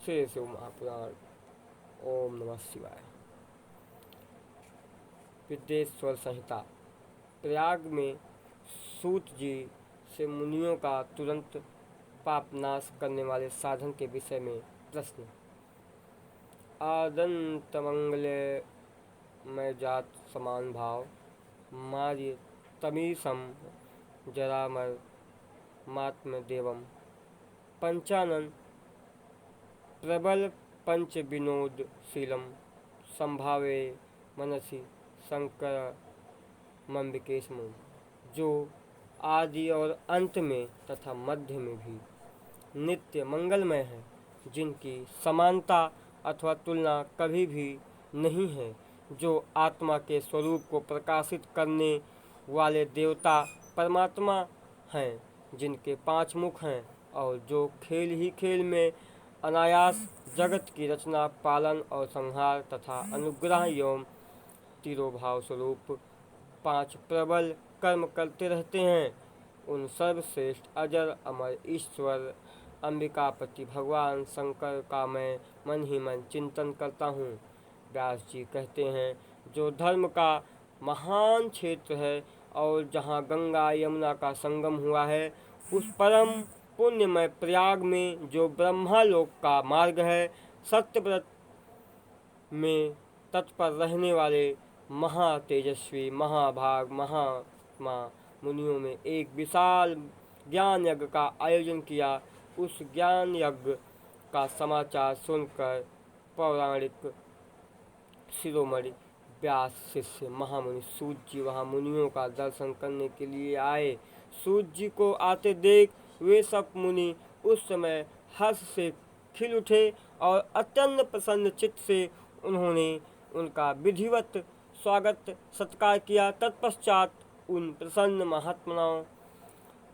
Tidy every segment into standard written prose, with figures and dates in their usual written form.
श्री शिव महापुराण। ओम नमः शिवाय। विद्येश्वर संहिता। प्रयाग में सूत जी से मुनियों का तुरंत पाप नाश करने वाले साधन के विषय में प्रश्न। आदंत मंगले में जात समान भाव मार्य तमीसम जरामर मात्म देवम पंचानन प्रबल पंच विनोद शीलम संभावे मनसी शंकर मंबिकेशम, जो आदि और अंत में तथा मध्य में भी नित्य मंगलमय है, जिनकी समानता अथवा तुलना कभी भी नहीं है, जो आत्मा के स्वरूप को प्रकाशित करने वाले देवता परमात्मा हैं, जिनके 5 मुख हैं और जो खेल ही खेल में अनायास जगत की रचना, पालन और संहार तथा अनुग्रह एवं तिरोभाव स्वरूप 5 प्रबल कर्म करते रहते हैं, उन सर्वश्रेष्ठ अजर अमर ईश्वर अंबिकापति भगवान शंकर का मैं मन ही मन चिंतन करता हूँ। व्यास जी कहते हैं, जो धर्म का महान क्षेत्र है और जहाँ गंगा यमुना का संगम हुआ है, उस परम पुण्यमय प्रयाग में जो ब्रह्मालोक का मार्ग है, सत्यव्रत में तत्पर रहने वाले महातेजस्वी महाभाग महात्मा मुनियों में एक विशाल ज्ञान यज्ञ का आयोजन किया। उस ज्ञान यज्ञ का समाचार सुनकर पौराणिक शिरोमणि व्यास शिष्य महामुनि सूत जी वहाँ मुनियों का दर्शन करने के लिए आए। सूत जी को आते देख वे सब मुनि उस समय हर्ष से खिल उठे और अत्यंत प्रसन्न चित्त से उन्होंने उनका विधिवत स्वागत सत्कार किया। तत्पश्चात उन प्रसन्न महात्माओं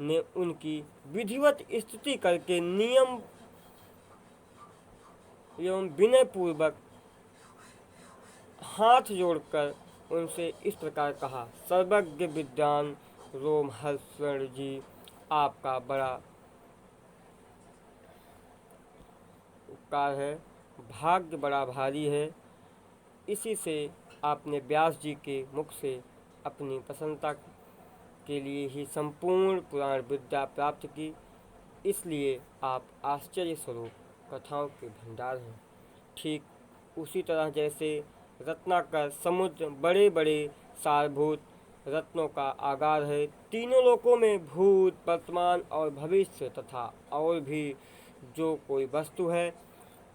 ने उनकी विधिवत स्तुति करके नियम एवं विनय पूर्वक हाथ जोड़कर उनसे इस प्रकार कहा। सर्वज्ञ विद्वान रोमहर्षण जी, आपका बड़ा उपकार है, भाग्य बड़ा भारी है। इसी से आपने व्यास जी के मुख से अपनी प्रसन्नता के लिए ही संपूर्ण पुराण विद्या प्राप्त की, इसलिए आप आश्चर्य स्वरूप कथाओं के भंडार हैं। ठीक उसी तरह जैसे रत्नाकर समुद्र बड़े बड़े सारभूत रत्नों का आगार है, तीनों लोकों में भूत वर्तमान और भविष्य तथा और भी जो कोई वस्तु है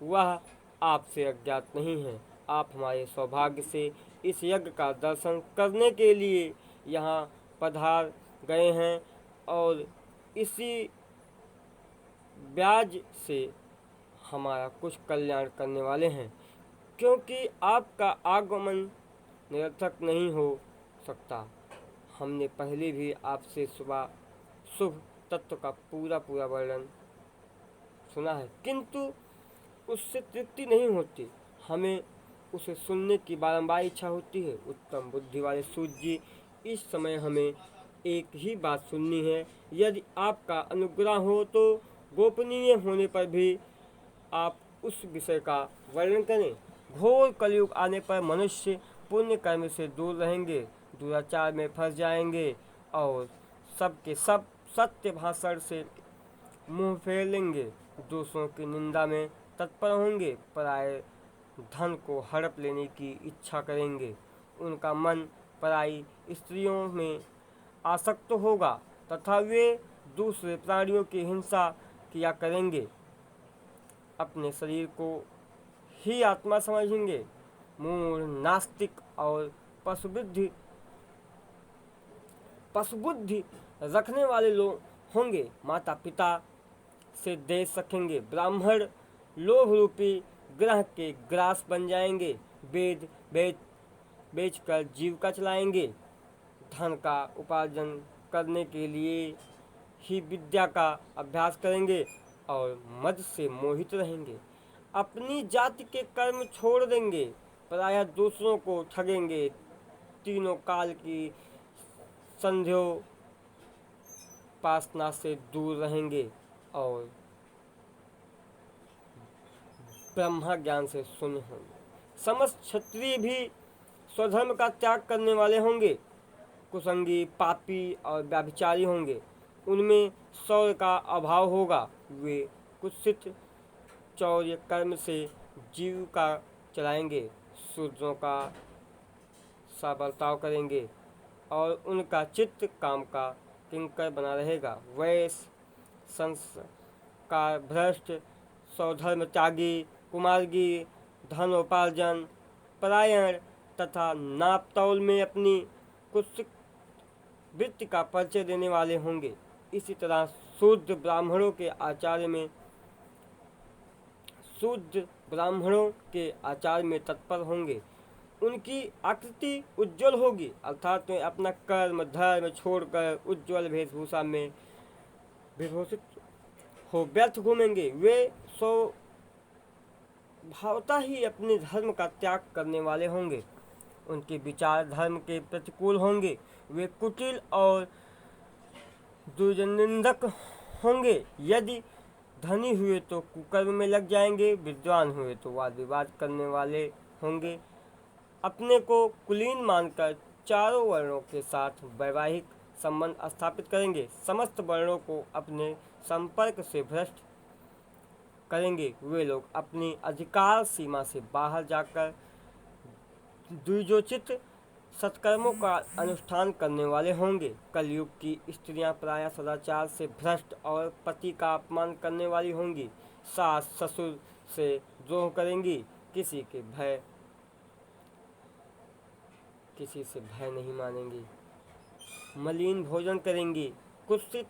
वह आपसे अज्ञात नहीं है। आप हमारे सौभाग्य से इस यज्ञ का दर्शन करने के लिए यहाँ पधार गए हैं और इसी ब्याज से हमारा कुछ कल्याण करने वाले हैं, क्योंकि आपका आगमन निरर्थक नहीं हो सकता। हमने पहले भी आपसे सुबह शुभ तत्व का पूरा वर्णन सुना है, किंतु उससे तृप्ति नहीं होती, हमें उसे सुनने की बारंबार इच्छा होती है। उत्तम बुद्धि वाले सूत जी, इस समय हमें एक ही बात सुननी है। यदि आपका अनुग्रह हो तो गोपनीय होने पर भी आप उस विषय का वर्णन करें। घोर कलयुग आने पर मनुष्य पुण्य कर्म से दूर रहेंगे, दुराचार में फंस जाएंगे और सबके सब सत्य भाषण से मुंह फेर लेंगे, दूसरों की निंदा में तत्पर होंगे, पराये धन को हड़प लेने की इच्छा करेंगे, उनका मन पराई स्त्रियों में आसक्त होगा तथा वे दूसरे प्राणियों की हिंसा किया करेंगे, अपने शरीर को ही आत्मा समझेंगे। मूढ़ नास्तिक और पशुबुद्धि रखने वाले लोग होंगे, माता पिता से देश रखेंगे, ब्राह्मण लोभ रूपी ग्रह के ग्रास बन जाएंगे, वेद बेचकर जीविका चलाएंगे, धन का उपार्जन करने के लिए ही विद्या का अभ्यास करेंगे और मद से मोहित रहेंगे, अपनी जाति के कर्म छोड़ देंगे, प्रायः दूसरों को ठगेंगे, तीनों काल की संध्योपासना से दूर रहेंगे और ब्रह्मा ज्ञान से शून्य होंगे। समस्त क्षत्रिय भी स्वधर्म का त्याग करने वाले होंगे। कुसंगी, पापी और व्यभिचारी होंगे। उनमें शौर्य का अभाव होगा। वे कुत्सित चौर्य कर्म से जीविका चलाएंगे। शूद्रों का सा बर्ताव करेंगे और उनका चित्त काम का किंकर बना रहेगा। वैश्य, संस्कार भ्रष्ट, स्वधर्म त्यागी, कुमार्गी, धनोपार्जन परायण तथा नापतौल में अपनी कुत्सित वृत्ति का परिचय देने वाले होंगे। इसी तरह शूद्र ब्राह्मणों के आचार में तत्पर होंगे। उनकी आकृति उज्ज्वल होगी, अर्थात वे अपना कर्म धर्म छोड़कर उज्ज्वल वेशभूषा में विभूषित हो व्यर्थ घूमेंगे। वे स्वभावतः ही अपने धर्म का त्याग करने वाले होंगे। उनके विचार धर्म के प्रतिकूल होंगे। वे कुटिल और दुर्जननिंदक होंगे। यदि धनी हुए तो कुकर्म में लग जाएंगे, विद्वान हुए तो वाद विवाद करने वाले होंगे। अपने को कुलीन मानकर चारों वर्णों के साथ वैवाहिक संबंध स्थापित करेंगे। समस्त वर्णों को अपने संपर्क से भ्रष्ट करेंगे। वे लोग अपनी अधिकार सीमा से बाहर जाकर द्विजोचित सत्कर्मों का अनुष्ठान करने वाले होंगे। कलयुग की स्त्रियां प्रायः सदाचार से भ्रष्ट और पति का अपमान करने वाली होंगी। सास ससुर से द्रोह करेंगी। किसी से भय नहीं मानेंगी। मलिन भोजन करेंगी। कुत्सित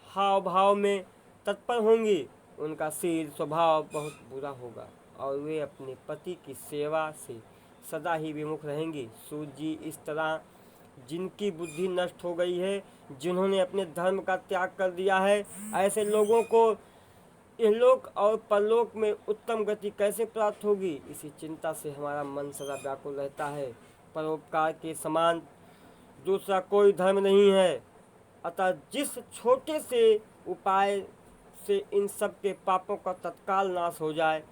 हाव भाव में तत्पर होंगी। उनका शील स्वभाव बहुत बुरा होगा और वे अपने पति की सेवा से सदा ही विमुख रहेंगी। सूत जी इस तरह जिनकी बुद्धि नष्ट हो गई है, जिन्होंने अपने धर्म का त्याग कर दिया है, ऐसे लोगों को इहलोक और परलोक में उत्तम गति कैसे प्राप्त होगी, इसी चिंता से हमारा मन सदा व्याकुल रहता है। परोपकार के समान दूसरा कोई धर्म नहीं है। अतः जिस छोटे से उपाय से इन सब के पापों का तत्काल नाश हो जाए,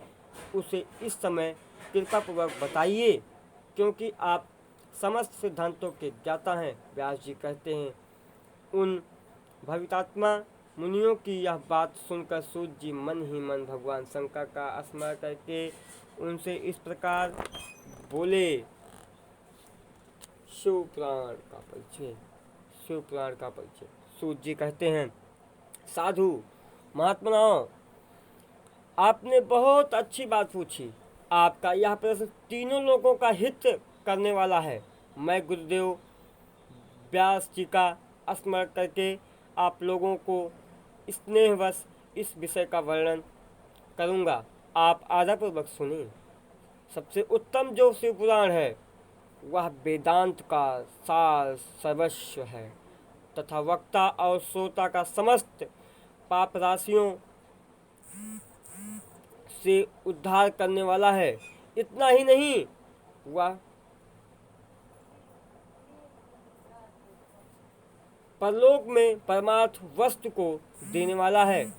उसे इस समय कृपापूर्वक बताइए, क्योंकि आप समस्त सिद्धांतों के ज्ञाता हैं। व्यास जी कहते हैं, उन भवितात्मा मुनियों की यह बात सुनकर सूत जी मन ही मन भगवान शंकर का स्मरण करके उनसे इस प्रकार बोले। शिवपुराण का परिचय। सूत जी कहते हैं, साधु महात्माओं, आपने बहुत अच्छी बात पूछी। आपका यह प्रश्न तीनों लोगों का हित करने वाला है। मैं गुरुदेव व्यास जी का स्मरण करके आप लोगों को स्नेहवश इस विषय का वर्णन करूंगा। आप आदरपूर्वक सुनिए। सबसे उत्तम जो शिव पुराण है वह वेदांत का सार सर्वस्व है तथा वक्ता और श्रोता का समस्त पाप राशियों से उद्धार करने वाला है। इतना ही नहीं, वह परलोक में परमार्थ वस्तु को देने वाला है।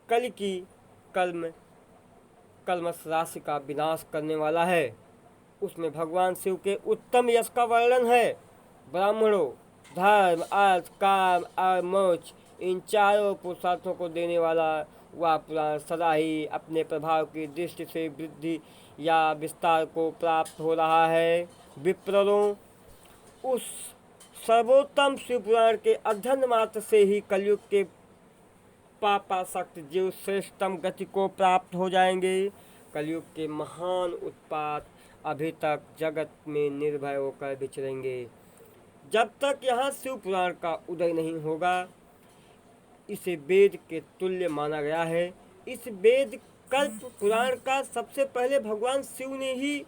कल की कल्मश राशि का विनाश करने वाला है। उसमें भगवान शिव के उत्तम यश का वर्णन है। ब्राह्मणों, धर्म, अर्थ, काम और मोक्ष, इन चारों पुरुषार्थों को देने वाला वह पुराण सदा ही अपने प्रभाव की दृष्टि से वृद्धि या विस्तार को प्राप्त हो रहा है। विप्रों, उस सर्वोत्तम शिव पुराण के अध्ययन मात्र से ही कलयुग के पापासक्त जीव श्रेष्ठतम गति को प्राप्त हो जाएंगे। कलयुग के महान उत्पात अभी तक जगत में निर्भय होकर विचरेंगे। जब तक यहाँ शिव पुराण का उदय नहीं होगा। इसे वेद के तुल्य माना गया है। इस वेद कल्प पुराण का सबसे पहले भगवान शिव ने ही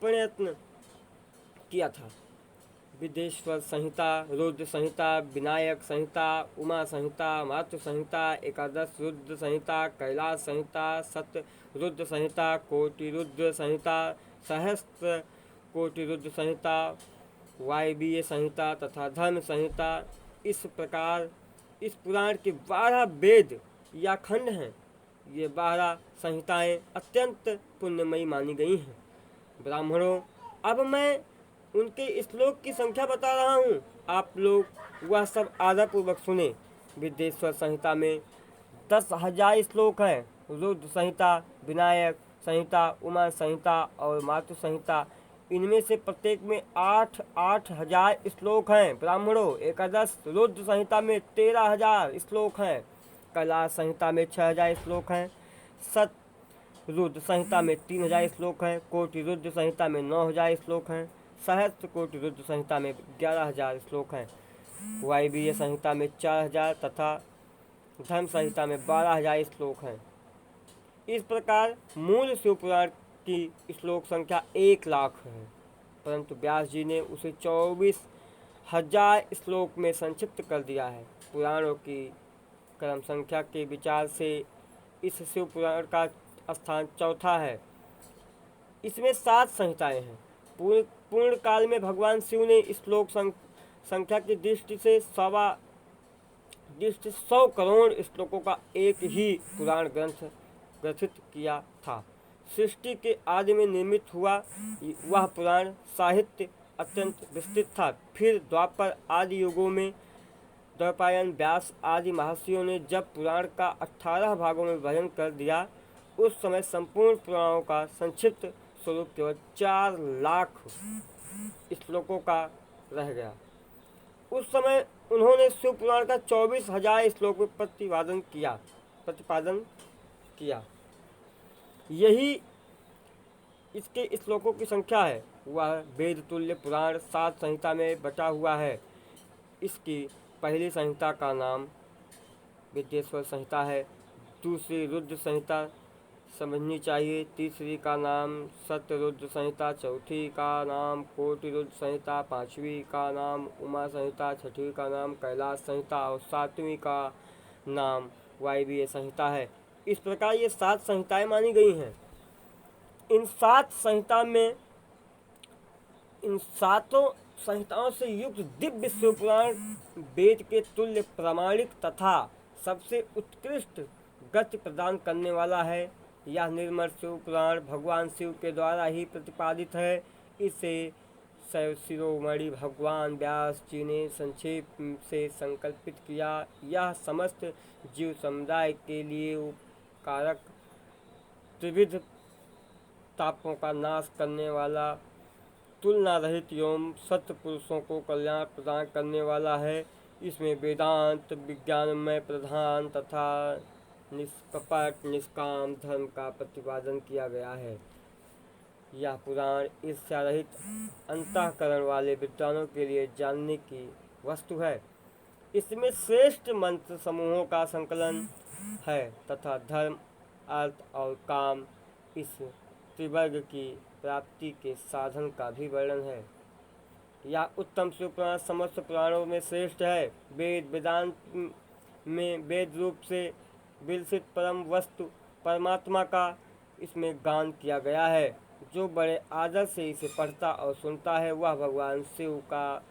प्रयत्न किया था। विदेश्वर संहिता, रुद्र संहिता, विनायक संहिता, उमा संहिता, मातृ संहिता, एकादश रुद्र संहिता, कैलाश संहिता, सत्य रुद्र संहिता, कोटि रुद्र संहिता, सहस्त्र कोटि रुद्र संहिता, वायवीय संहिता तथा धर्म संहिता, इस प्रकार इस पुराण के 12 वेद या खंड हैं। ये 12 संहिताएं अत्यंत पुण्यमयी मानी गई हैं। ब्राह्मणों, अब मैं उनके श्लोक की संख्या बता रहा हूँ, आप लोग वह सब आदरपूर्वक सुने। विद्येश्वर संहिता में 10,000 श्लोक हैं। रुद्र संहिता, विनायक संहिता, उमा संहिता और मातु संहिता, इनमें से प्रत्येक में 8,000 श्लोक हैं। ब्राह्मणों, एकादश रुद्र संहिता में 13,000 श्लोक हैं। कैलाश संहिता में 6,000 श्लोक हैं। सत रुद्र संहिता में 3,000 श्लोक हैं। कोटि रुद्र संहिता में 9,000 श्लोक हैं। सहस्त्र कोटि रुद्र संहिता में 11,000 श्लोक हैं। वायवीय संहिता में 4,000 तथा धर्म संहिता में 12,000 श्लोक हैं। इस प्रकार मूल शिव पुराण की श्लोक संख्या 1,00,000 है, परंतु व्यास जी ने उसे 24,000 श्लोक में संक्षिप्त कर दिया है। पुराणों की क्रम संख्या के विचार से इस शिव पुराण का स्थान चौथा है। इसमें 7 संहिताएं हैं। पूर्ण काल में भगवान शिव ने श्लोक संख्या की दृष्टि से 100 करोड़ श्लोकों का एक ही पुराण ग्रंथ ग्रथित किया था। सृष्टि के आदि में निर्मित हुआ वह पुराण साहित्य अत्यंत विस्तृत था। फिर द्वापर आदि युगों में द्वैपायन, व्यास आदि महर्षियों ने जब पुराण का 18 भागों में विभाजन कर दिया, उस समय संपूर्ण पुराणों का संक्षिप्त स्वरूप केवल 4,00,000 श्लोकों का रह गया। उस समय उन्होंने शिव पुराण का 24,000 श्लोक में प्रतिपादन किया। यही इसके श्लोकों की संख्या है। वह वेद तुल्य पुराण 7 संहिता में बटा हुआ है। इसकी पहली संहिता का नाम विद्येश्वर संहिता है। दूसरी रुद्र संहिता समझनी चाहिए। तीसरी का नाम सत्यरुद्र संहिता, चौथी का नाम कोटि रुद्र संहिता, पांचवी का नाम उमा संहिता, छठवीं का नाम कैलाश संहिता और सातवीं का नाम वायवीय संहिता है। इस प्रकार ये 7 संहिताएं मानी गई हैं। इन 7 संहिताओं से युक्त दिव्य शिव पुराण वेद के तुल्य प्रामाणिक तथा सबसे उत्कृष्ट गति प्रदान करने वाला है। यह निर्मल शिव पुराण भगवान शिव के द्वारा ही प्रतिपादित है। इसे शिरोमणि भगवान व्यास जी ने संक्षेप से संकल्पित किया। यह समस्त जीव समुदाय के लिए उपकारक, त्रिविध तापों का नाश करने वाला, तुलना रहित एवं सत्य पुरुषों को कल्याण प्रदान करने वाला है। इसमें वेदांत विज्ञानमय प्रधान तथा निष्कपट निष्काम धर्म का प्रतिपादन किया गया है। यह पुराण ईर्ष्या रहित अंतःकरण वाले विद्वानों के लिए जानने की वस्तु है। इसमें श्रेष्ठ मंत्र समूहों का संकलन है तथा धर्म, अर्थ और काम, इस त्रिवर्ग की प्राप्ति के साधन का भी वर्णन है। यह उत्तम शिव पुराण समस्त पुराणों में श्रेष्ठ है। वेदांत में वेद रूप से विलसित परम वस्तु परमात्मा का इसमें गान किया गया है। जो बड़े आदर से इसे पढ़ता और सुनता है, वह भगवान शिव का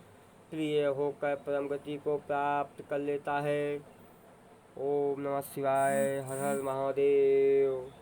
प्रिय होकर परम गति को प्राप्त कर लेता है। ओम नमः शिवाय। हर हर महादेव।